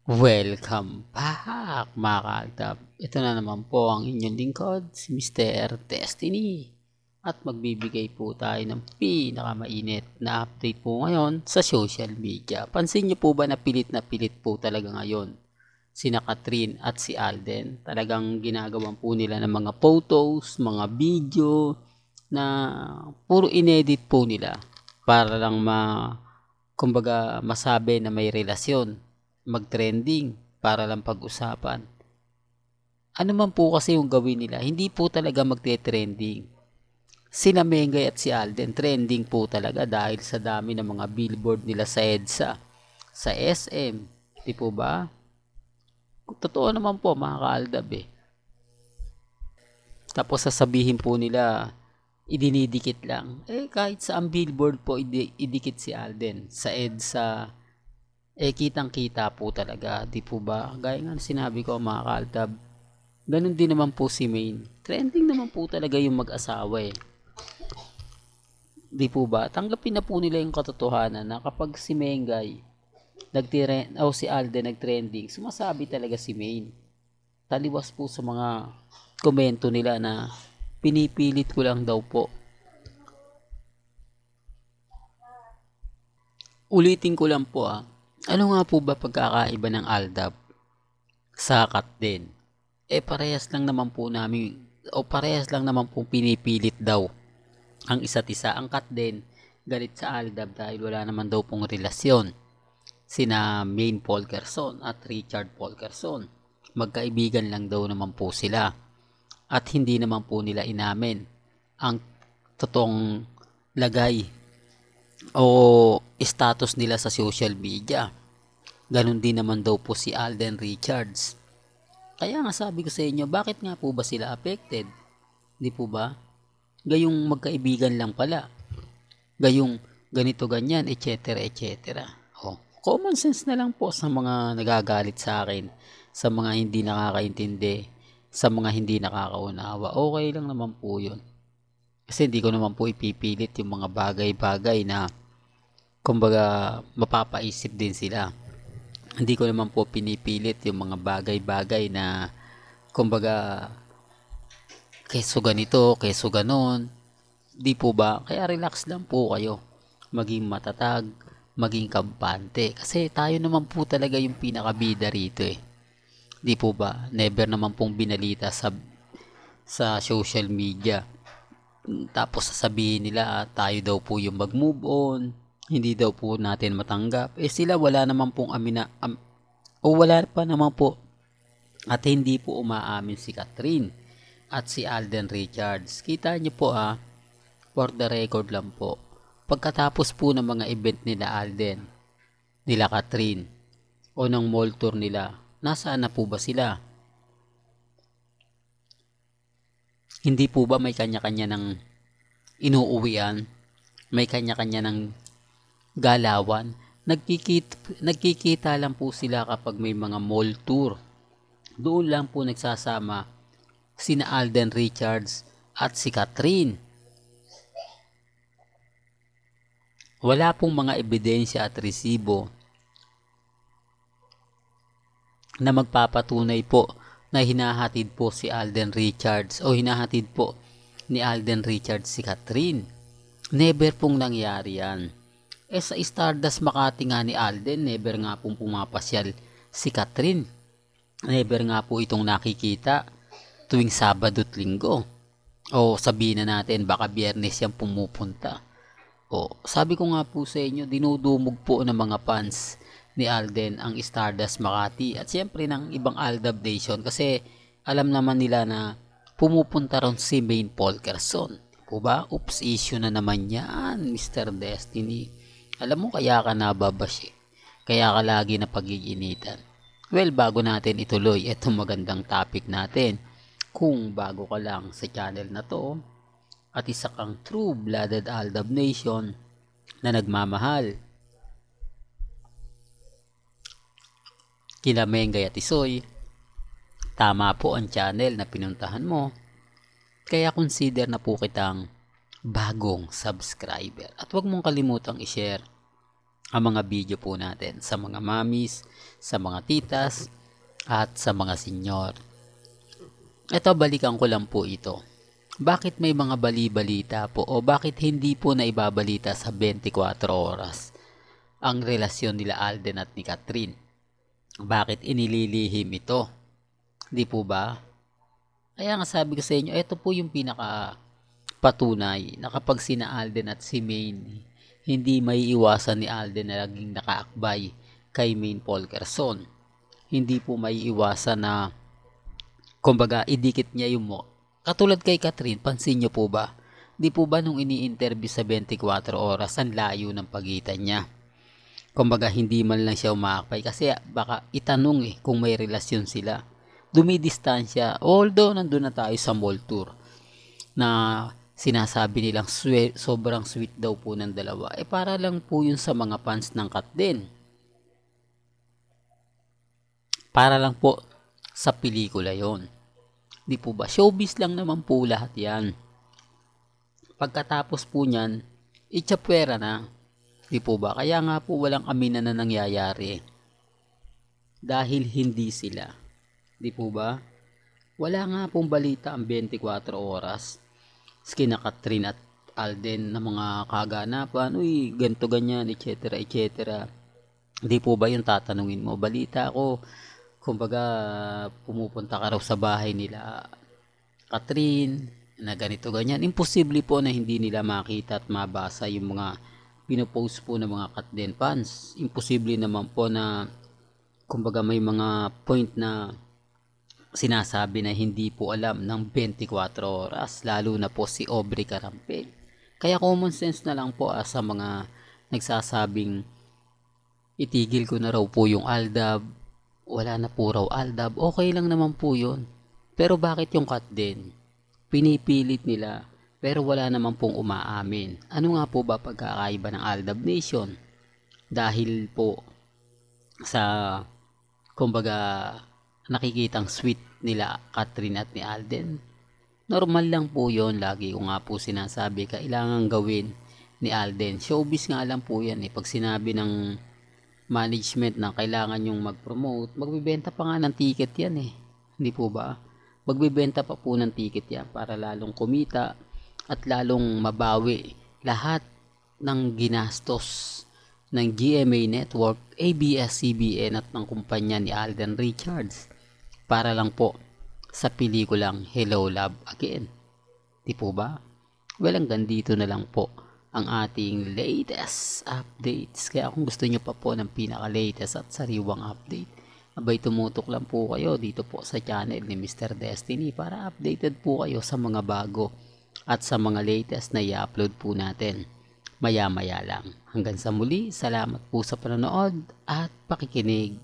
Welcome back mga kaagtap. Ito na naman po ang inyong lingkod, si Mr. Destiny. At magbibigay po tayo ng pinakamainit na update po ngayon sa social media. Pansin niyo po ba na pilit po talaga ngayon sina Catherine at si Alden? Talagang ginagawan po nila ng mga photos, mga video na puro inedit po nila para lang kumbaga masabi na may relasyon, mag-trending para lang pag-usapan. Ano man po kasi yung gawin nila, hindi po talaga magte-trending. Sina Mengay at si Alden, trending po talaga dahil sa dami ng mga billboard nila sa EDSA, sa SM, di po ba? Totoo naman po mga kaaldab eh. Tapos sasabihin po nila, idinidikit lang. Kahit sa ang billboard po, idikit si Alden. Sa EDSA, kitang-kita po talaga, di po ba? Gaya nga sinabi ko mga kaaltab, ganun din naman po si Maine. Trending naman po talaga yung mag-asawa eh. Di po ba? Tanggapin na po nila yung katotohanan na kapag si Mengay o si Alden nag-trending, sumasabi talaga si Maine. Taliwas po sa mga komento nila na pinipilit ko lang daw po. Ulitin ko lang po ano nga po ba pagkakaiba ng Aldab sa Katden? Parehas lang naman po pinipilit daw ang isa't isa. Ang Katden galit sa Aldab dahil wala naman daw pong relasyon sina Maine Polkerson at Richard Polkerson. Magkaibigan lang daw naman po sila at hindi naman po nila inamin ang totoong lagay o status nila sa social media. Ganon din naman daw po si Alden Richards. Kaya nga sabi ko sa inyo, bakit nga po ba sila affected? Di po ba? Gayong magkaibigan lang pala. Gayong ganito ganyan, etc. etc. Common sense na lang po sa mga nagagalit sa akin, sa mga hindi nakakaintindi, sa mga hindi nakakaunawa. Okay lang naman po yun. Kasi hindi ko naman po ipipilit yung mga bagay-bagay na kumbaga mapapaisip din sila. Hindi ko naman po pinipilit yung mga bagay-bagay na kumbaga keso ganito, keso ganon. Di po ba? Kaya relax lang po kayo. Maging matatag, maging kampante. Kasi tayo naman po talaga yung pinakabida rito eh. Di po ba? Never naman pong binalita sa social media. Tapos sasabihin nila tayo daw po yung mag-move on, hindi daw po natin matanggap. Sila wala naman pong wala pa naman po at hindi po umaamin si Catherine at si Alden Richards. Kita niyo po for the record lang po, pagkatapos po ng mga event nila Alden, nila Catherine o ng mall tour nila, nasaan na po ba sila? Hindi po ba may kanya-kanya ng inuuwian? May kanya-kanya ng galawan? Nagkikita lang po sila kapag may mga mall tour. Doon lang po nagsasama sina Alden Richards at si Catherine. Wala pong mga ebidensya at resibo na magpapatunay po na hinahatid po si Alden Richards o hinahatid po ni Alden Richards si Catherine. Never pong nangyari yan. Sa Stardust Makati nga ni Alden, never nga pong pumapasyal si Catherine. Never nga po itong nakikita tuwing Sabado at Linggo. O sabihin na natin baka Biyernes yan pumupunta. Sabi ko nga po sa inyo, dinudumog po ng mga fans ni Alden ang Stardust Makati at siyempre ng ibang Aldab Nation kasi alam naman nila na pumupunta ron si Maine Polkerson. Po ba? Oops, issue na naman yan, Mr. Destiny. Alam mo kaya ka nababash eh. Kaya ka lagi na pag-iinitan. Well, bago natin ituloy itong magandang topic natin, kung bago ka lang sa channel na to at isa kang true-blooded Aldab Nation na nagmamahal kila Mengay at Isoy, tama po ang channel na pinuntahan mo. Kaya consider na po kitang bagong subscriber. At huwag mong kalimutang i-share ang mga video po natin sa mga mamis, sa mga titas, at sa mga senyor. Ito, balikan ko lang po ito. Bakit may mga bali-balita po o bakit hindi po na ibabalita sa 24 oras ang relasyon nila Alden at ni Catherine? Bakit inililihim ito? Di po ba? Kaya nga sabi ko sa inyo, ito po yung pinaka patunay na kapag sina Alden at si Maine, hindi may iwasan ni Alden na laging nakaakbay kay Maine Polkerson. Hindi po may iwasan na kumbaga idikit niya yung mo. Katulad kay Catherine, pansin niyo po ba? Di po ba nung ini-interview sa 24 oras, ang layo ng pagitan niya? Kumbaga hindi man lang siya umakbay kasi baka itanong kung may relasyon sila. Dumidistansya, although nandun na tayo sa mall tour na sinasabi nilang sobrang sweet daw po ng dalawa. Para lang po yun sa mga fans ng Kat din. Para lang po sa pelikula yon. Di po ba? Showbiz lang naman po lahat yan. Pagkatapos po niyan, itsapwera na. Di po ba? Kaya nga po walang aminan na nangyayari. Dahil hindi sila. Di po ba? Wala nga pong balita ang 24 oras. Kina Catherine at Alden na mga kaganapan. Uy, ganto ganyan, etc. etc. Di po ba yung tatanungin mo? Balita ako. Kumbaga, pumupunta ka raw sa bahay nila Catherine na ganito ganyan. Imposible po na hindi nila makita at mabasa yung mga pinopost po ng mga Katden fans. Imposible naman po na kumbaga may mga point na sinasabi na hindi po alam ng 24 oras, lalo na po si Aubrey Carampel. Kaya common sense na lang po sa mga nagsasabing itigil ko na raw po yung Aldab, wala na po raw Aldab, okay lang naman po yun. Pero bakit yung Katden? Pinipilit nila pero wala naman pong umaamin. Ano nga po ba pagkakaiba ng Aldab Nation? Dahil po sa kumbaga nakikitang sweet nila Catherine at ni Alden. Normal lang po yon. Lagi ko nga po sinasabi kailangan gawin ni Alden. Showbiz nga lang po yan Pag sinabi ng management na kailangan yung mag-promote, magbibenta pa nga ng ticket yan Hindi po ba? Magbibenta pa po ng ticket yan para lalong kumita at lalong mabawi lahat ng ginastos ng GMA Network, ABS-CBN at ng kumpanya ni Alden Richards para lang po sa pelikulang Hello Love Again. Di po ba? Well, hanggang dito na lang po ang ating latest updates. Kaya kung gusto nyo pa po ng pinaka-latest at sariwang update, abay tumutok lang po kayo dito po sa channel ni Mr. Destiny para updated po kayo sa mga bago at sa mga latest na i-upload po natin maya-maya lang. Hanggang sa muli, salamat po sa panonood at pakikinig.